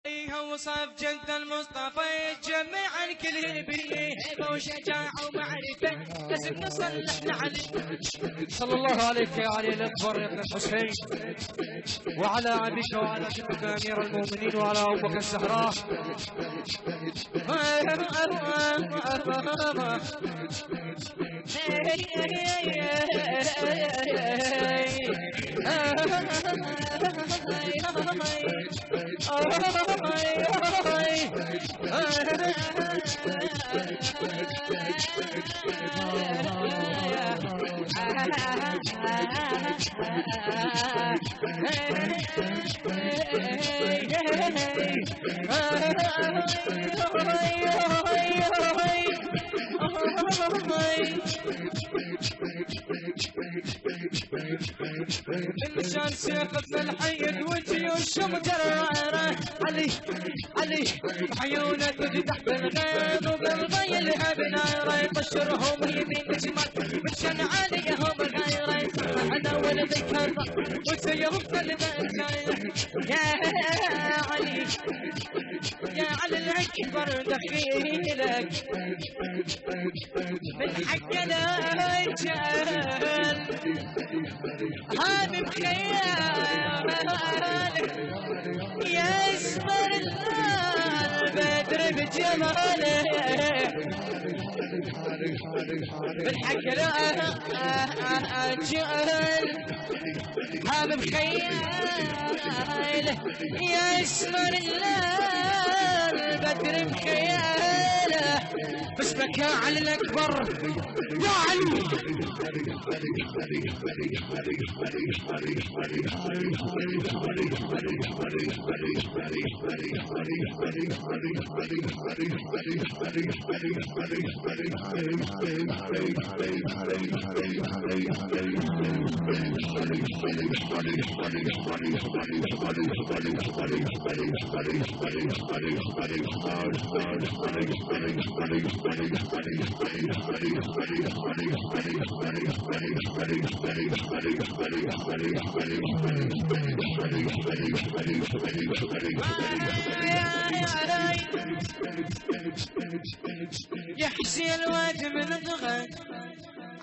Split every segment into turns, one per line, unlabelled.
وصف جد المصطفى جميعا كل البريه هيبه وشجاعه ومعرفه لازم نصلحنا عليه.
صلى الله عليك يا علي الاكبر يا ابن الحسين وعلى ابيك وعلى جدك امير المؤمنين وعلى امك الزهراء.
إنسان سيقف الحي وجيوش مجررة علي علي عيونه تفتح بالغيظ وبالغيلها بنايرة يطشرهم يمين وشمال مشان عليهم غيره أنا ولدي كرة وسيهم كلمة يا علي يا علي الأكبر دخيلك من حقنا الجال حبيب خيال يا اسمر البدر بجماله بالحق لا جال حبيب خيال يا اسمر البدر بخياله بس بكى على الأكبر يا علي يحشي الواد من الضغط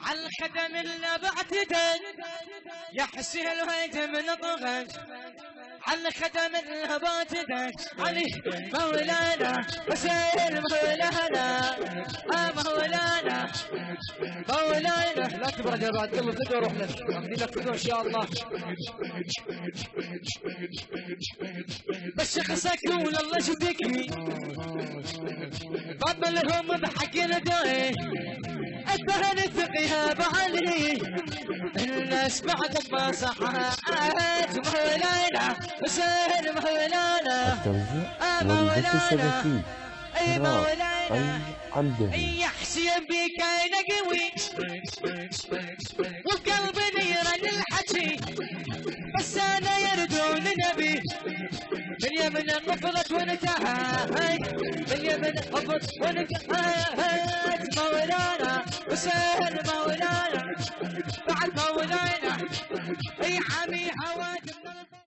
على الخدم اللي بعتدل يحشي الواد من الضغط على الخدم اللي بعتدل علي مولانا حسين مولانا مولانا مولانا
لا تبرد يا بعد قبل فدوه روح لك اخذي لك فدوه ان شاء الله.
بس شخصك ولا الله شفيكني باب لهم بحق ندوي اتبهن ثقيها بعلي الناس بعدك ما صحات مولانا حسين مولانا مولانا اي مولانا يحسي بك انا قوي وقلبي نيران الحكي بس انا يردون نبي من يمن قفلت وانتهت من يمن قفلت وانتهت مولانا حسين مولانا بعد مولانا اي حمي